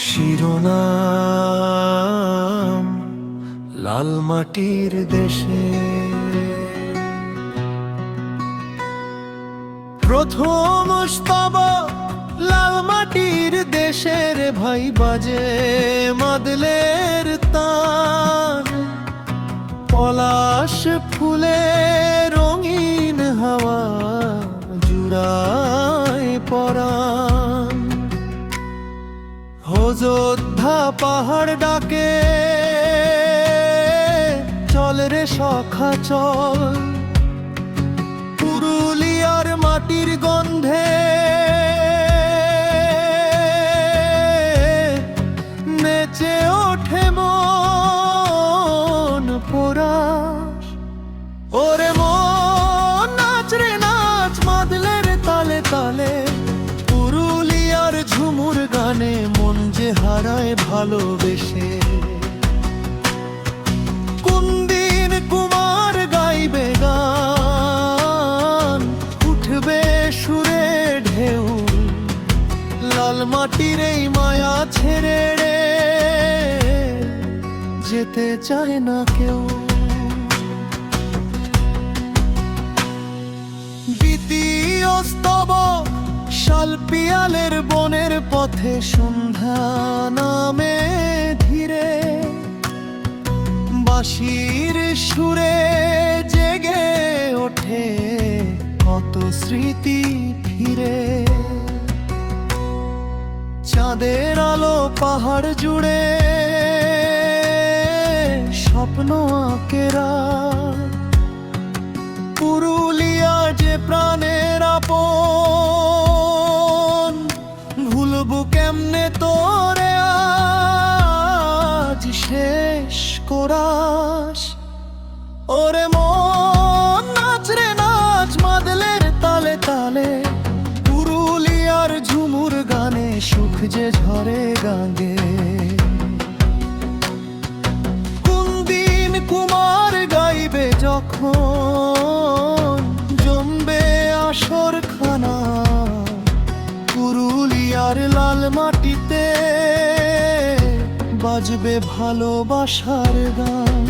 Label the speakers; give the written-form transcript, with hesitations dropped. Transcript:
Speaker 1: শিরোনাম লাল মাটির দেশে। প্রথম স্তবক লাল মাটির দেশের ভাই বাজে মাদলের তান। পলাশ ফুলে রঙিন হাওয়া জুড়ায় পরাণ। অযোধ্যা পাহাড় ডাকে চল রে সখা চল। পুরুলিয়ার মাটির গন্ধে নেচে ওঠে মন পোরাস। ওরে মন নাচ রে নাচ মাদলের তালে তালে। পুরুলিয়ার ঝুমুর গানে মন যে হারায় ভালোবেসে। কুন্দিন কুমার গাইবে গান, উঠবে সুরে ঢেউ। লাল মাটির এই মায়া ছেড়ে রে যেতে চায় না কেউ। দ্বিতীয় স্তবক শালপিয়ালের বনের পথে সন্ধ্যা নামে ধীরে। বাঁশির সুরে জেগে ওঠে কত স্মৃতি ফিরে। চাঁদের আলো পাহাড় জুড়ে স্বপ্ন আঁকেরা। পুরুলিয়া যে প্রাণের আপন, ভুলবো কেমনে তোরে আজ শেষ কোরাস। ওরে মন নাচ রে নাচ মাদলের তালে তালে। পুরুলিয়ার ঝুমুর গানে সুখ যে ঝরে গাঙ্গে। কুন্দিন কুমার গাইবে যখন জমবে আসর খানা। পুরুলিয়ার লাল মাটিতে বাজবে ভালোবাসার গান।